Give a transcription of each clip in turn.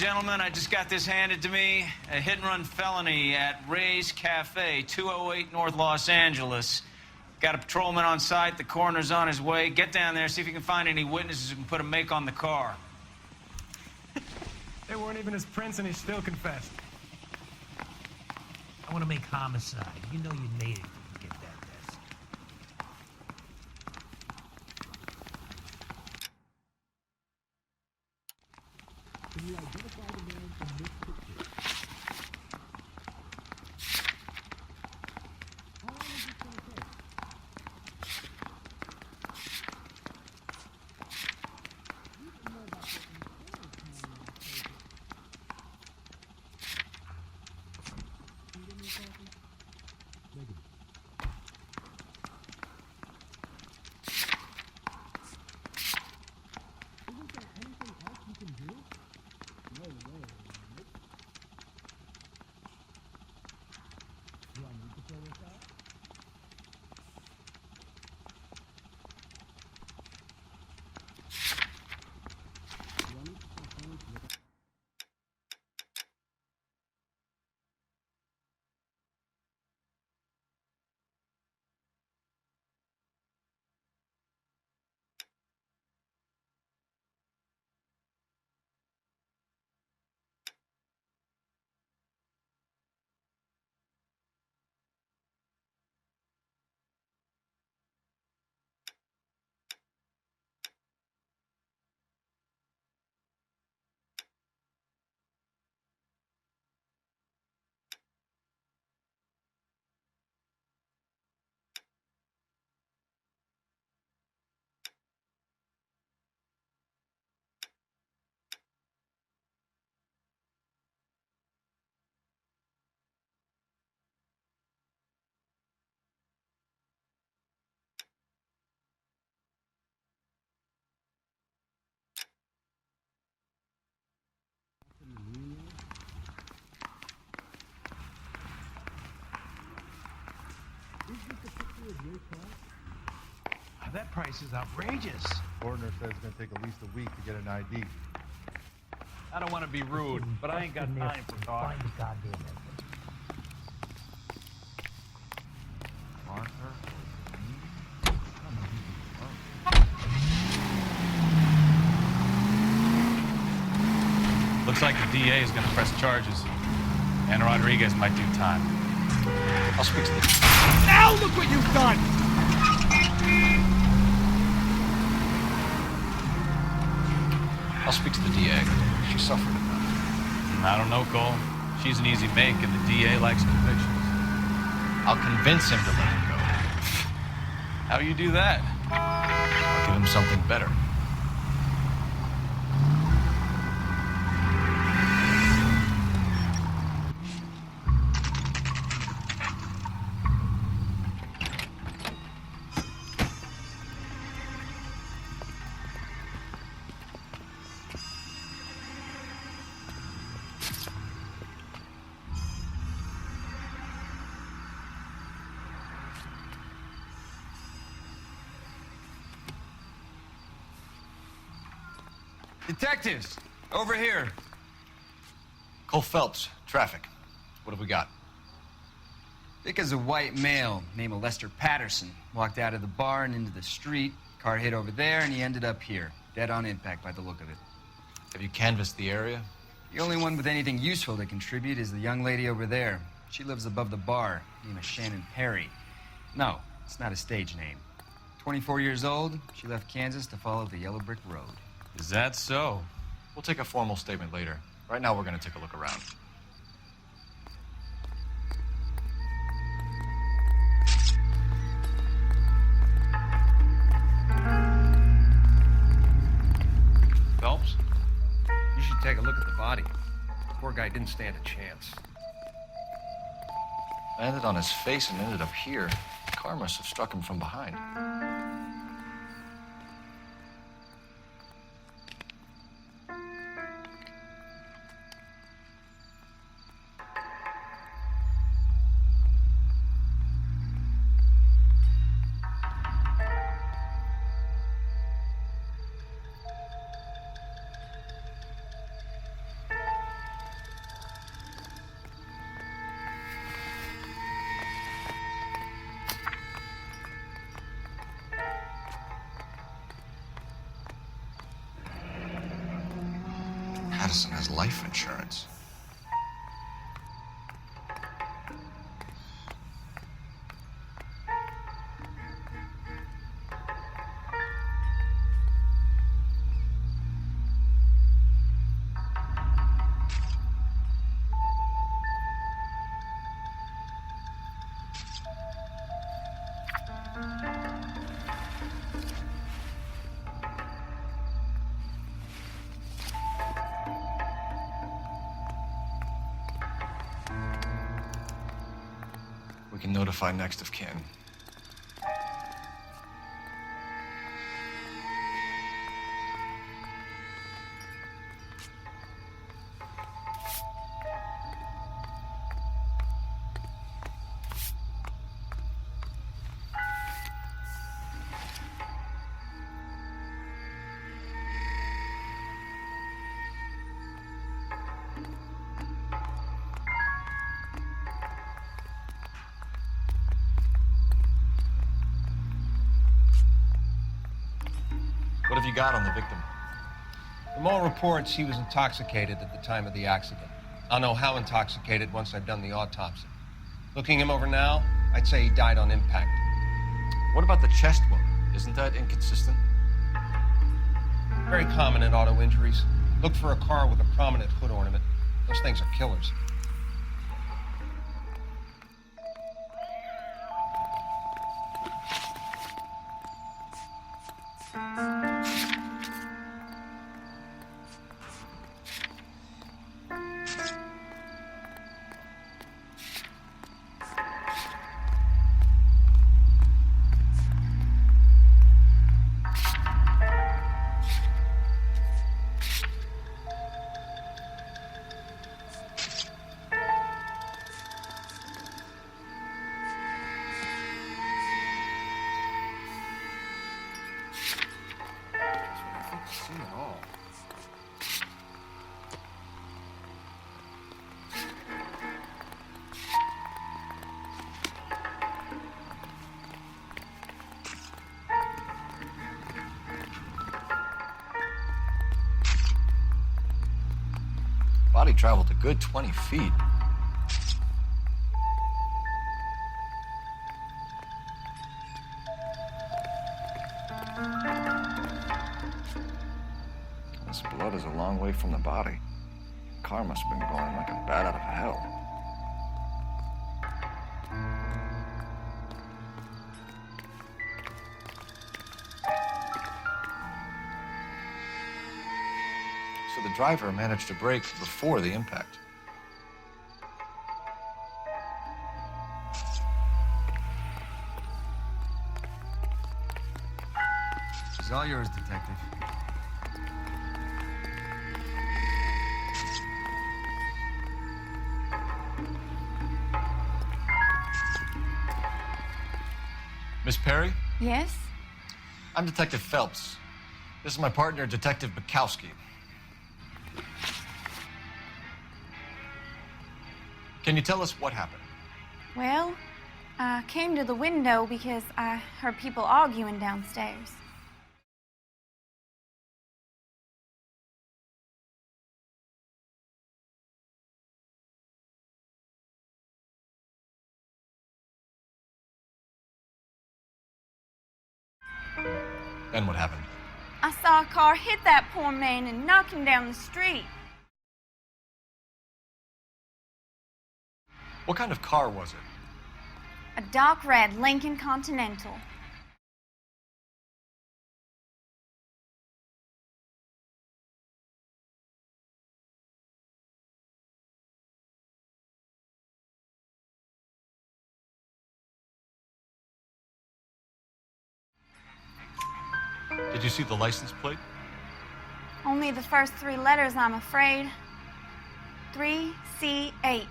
gentlemen, I just got this handed to me. A hit-and-run felony at Ray's Cafe, 208 North Los Angeles. Got a patrolman on site. The coroner's on his way. Get down there, see if you can find any witnesses who can put a make on the car. They weren't even his prints, and he still confessed. I want to make homicide. You know you made it to get that desk. Can you identify the man from this picture? How long is this going to take? You can know about what the insurance company is taking. Can you give me a copy? Negative. Isn't there anything else you can do? No way. Nope. Do I need to fill this out? Do I need to confirm with That price is outrageous. Coroner says it's going to take at least a week to get an ID. I don't want to be rude, but I ain't got time for talk. Find the goddamn evidence. Martha? Looks like the DA is going to press charges. And Rodriguez might do time. I'll speak to the... Now look what you've done! I'll speak to the DA. She suffered enough. I don't know, Cole. She's an easy make, and the DA likes convictions. I'll convince him to let him go. How do you do that? I'll give him something better. Detectives, over here. Cole Phelps, traffic. What have we got? Thick as a white male named Lester Patterson. Walked out of the bar and into the street. Car hit over there, and he ended up here. Dead on impact by the look of it. Have you canvassed the area? The only one with anything useful to contribute is the young lady over there. She lives above the bar. Name is Shannon Perry. No, it's not a stage name. 24 years old, she left Kansas to follow the Yellow Brick Road. Is that so? We'll take a formal statement later. Right now, we're going to take a look around. Phelps, you should take a look at the body. The poor guy didn't stand a chance. Landed on his face and ended up here. The car must have struck him from behind. life insurance. We can notify next of kin. What have you got on the victim? From all reports, he was intoxicated at the time of the accident. I'll know how intoxicated once I've done the autopsy. Looking him over now, I'd say he died on impact. What about the chest wound? Isn't that inconsistent? Very common in auto injuries. Look for a car with a prominent hood ornament. Those things are killers. Body traveled a good 20 feet. This blood is a long way from the body. The car must have been going like a bat out of hell. So the driver managed to brake before the impact. It's all yours, Detective. Miss Perry? Yes? I'm Detective Phelps. This is my partner, Detective Bukowski. Can you tell us what happened? Well, I came to the window because I heard people arguing downstairs. Then what happened? I saw a car hit that poor man and knock him down the street. What kind of car was it? A dark red Lincoln Continental. Did you see the license plate? Only the first three letters, I'm afraid. 3C8.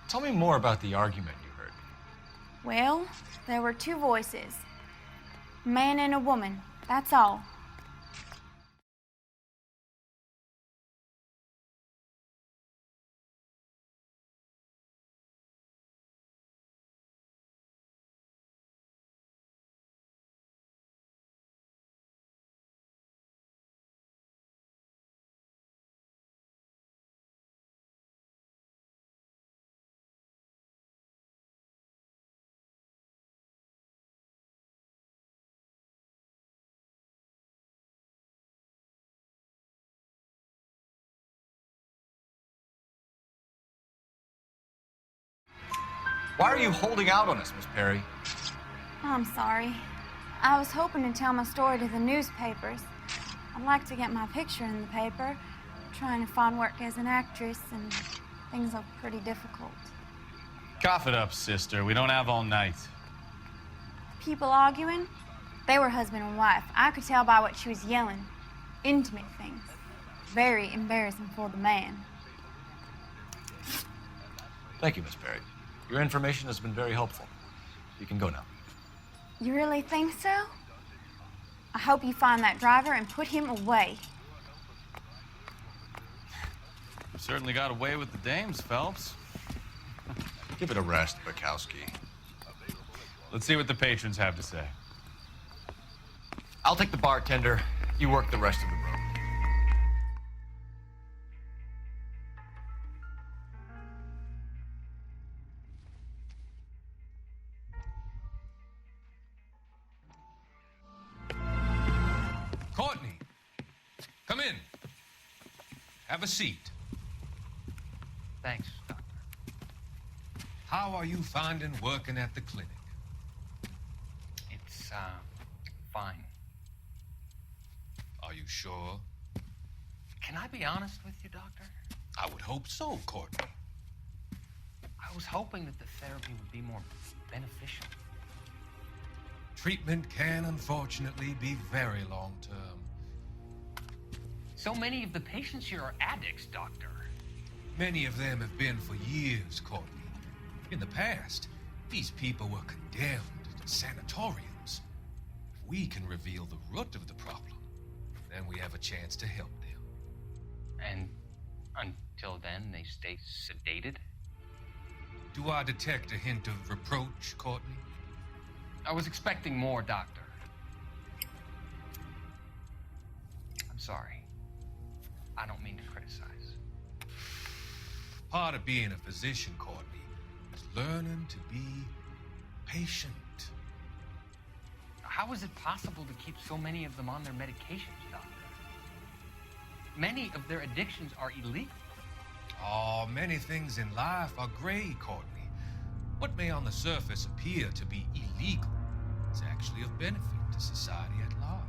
Tell me more about the argument you heard. Well, there were two voices. A man and a woman, that's all. Why are you holding out on us, Miss Perry? I'm sorry. I was hoping to tell my story to the newspapers. I'd like to get my picture in the paper. Trying to find work as an actress, and things look pretty difficult. Cough it up, sister. We don't have all night. People arguing? They were husband and wife. I could tell by what she was yelling. Intimate things. Very embarrassing for the man. Thank you, Miss Perry. Your information has been very helpful. You can go now. You really think so? I hope you find that driver and put him away. You certainly got away with the dames, Phelps. Give it a rest, Bukowski. Let's see what the patrons have to say. I'll take the bartender. You work the rest of the room. Courtney, come in. Have a seat. Thanks, Doctor. How are you finding working at the clinic? It's, fine. Are you sure? Can I be honest with you, Doctor? I would hope so, Courtney. I was hoping that the therapy would be more beneficial. Treatment can, unfortunately, be very long-term. So many of the patients here are addicts, Doctor. Many of them have been for years, Courtney. In the past, these people were condemned to sanatoriums. If we can reveal the root of the problem, then we have a chance to help them. And until then, they stay sedated? Do I detect a hint of reproach, Courtney? I was expecting more, Doctor. I'm sorry. I don't mean to criticize. Part of being a physician, Courtney, is learning to be patient. How is it possible to keep so many of them on their medications, Doctor? Many of their addictions are illegal. Oh, many things in life are gray, Courtney. What may on the surface appear to be illegal is actually of benefit to society at large.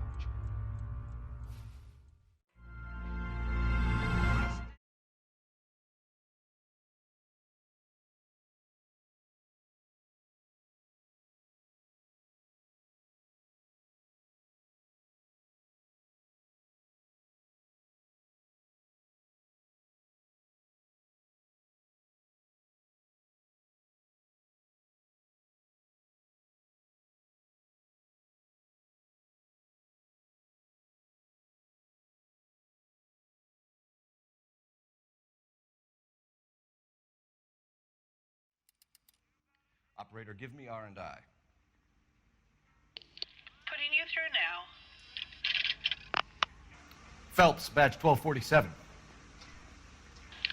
Operator, give me R&I. Putting you through now. Phelps, badge 1247.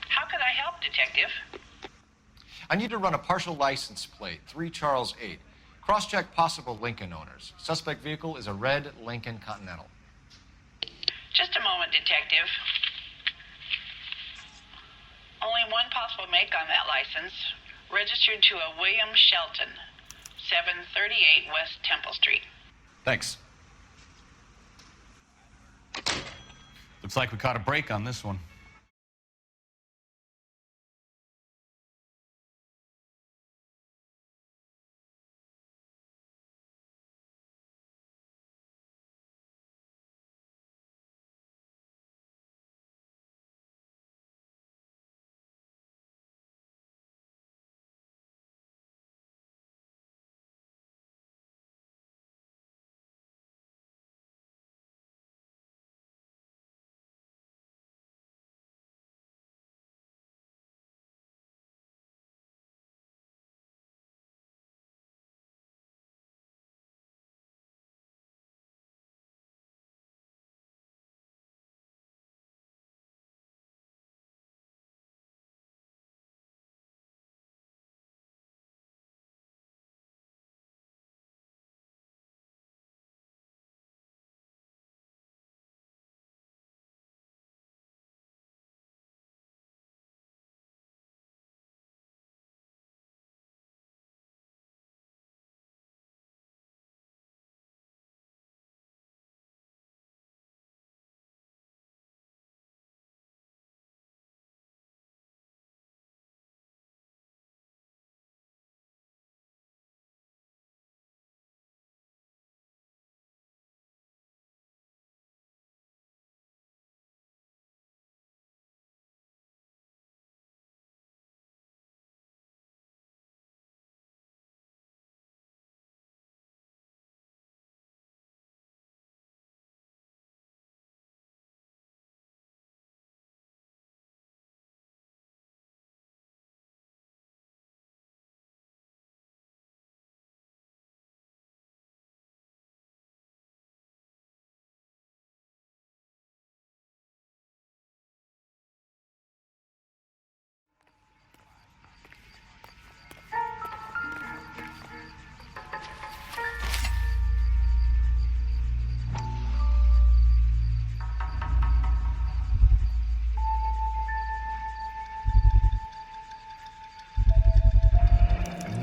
How could I help, Detective? I need to run a partial license plate, 3 Charles 8. Cross-check possible Lincoln owners. Suspect vehicle is a red Lincoln Continental. Just a moment, Detective. Only one possible make on that license. Registered to a William Shelton, 738 West Temple Street. Thanks. Looks like we caught a break on this one.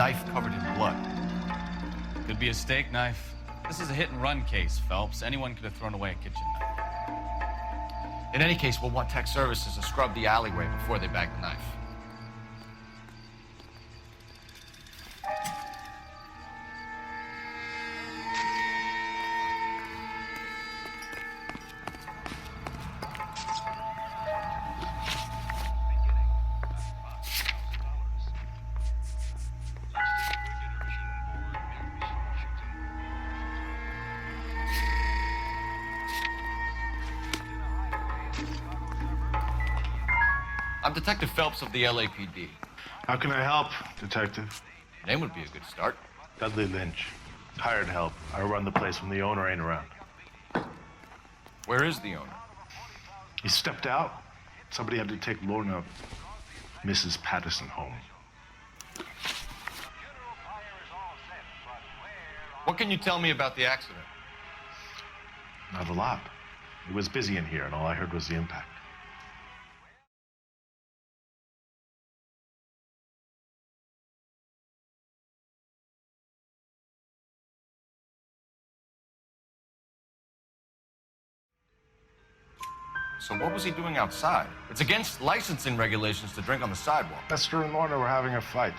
knife covered in blood. Could be a steak knife. This is a hit-and-run case, Phelps. Anyone could have thrown away a kitchen knife. In any case, we'll want tech services to scrub the alleyway before they bag the knife. I'm Detective Phelps of the LAPD. How can I help, Detective? Your name would be a good start. Dudley Lynch. Hired help. I run the place when the owner ain't around. Where is the owner? He stepped out. Somebody had to take Lorna, Mrs. Patterson, home. What can you tell me about the accident? Not a lot. It was busy in here, and all I heard was the impact. So what was he doing outside? It's against licensing regulations to drink on the sidewalk. Lester and Lorna were having a fight.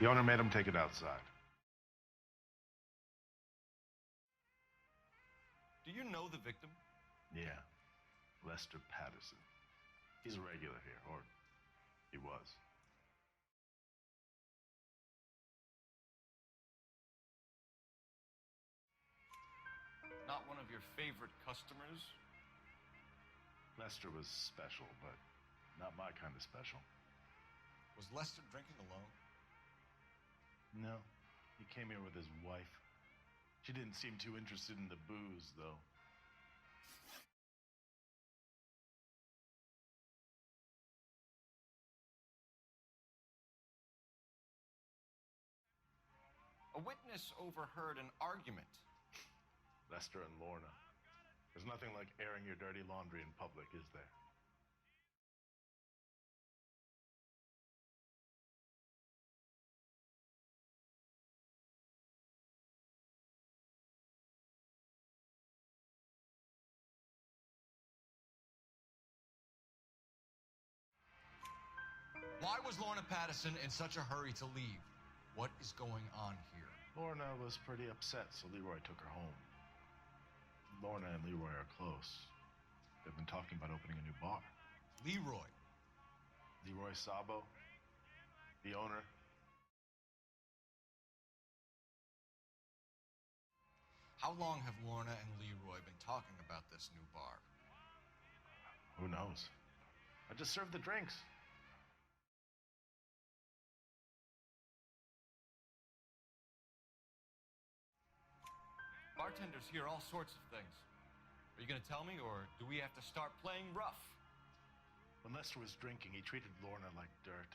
The owner made him take it outside. Do you know the victim? Yeah. Lester Patterson. He's a regular here, or he was. Not one of your favorite customers? Lester was special, but not my kind of special. Was Lester drinking alone? No. He came here with his wife. She didn't seem too interested in the booze, though. A witness overheard an argument. Lester and Lorna. There's nothing like airing your dirty laundry in public, is there? Why was Lorna Patterson in such a hurry to leave? What is going on here? Lorna was pretty upset, so Leroy took her home. Lorna and Leroy are close. They've been talking about opening a new bar. Leroy? Leroy Sabo, the owner. How long have Lorna and Leroy been talking about this new bar? Who knows? I just served the drinks. Bartenders hear all sorts of things. Are you going to tell me, or do we have to start playing rough? When Lester was drinking, he treated Lorna like dirt.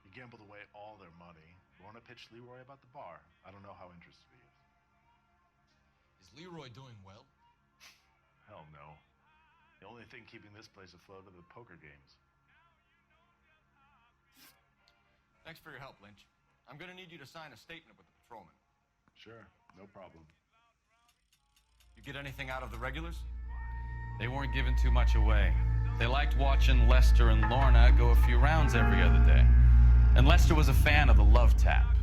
He gambled away all their money. Lorna pitched Leroy about the bar. I don't know how interested he is. Is Leroy doing well? Hell no. The only thing keeping this place afloat are the poker games. Thanks for your help, Lynch. I'm going to need you to sign a statement with the patrolman. Sure, no problem. You get anything out of the regulars? They weren't giving too much away. They liked watching Lester and Lorna go a few rounds every other day. And Lester was a fan of the love tap.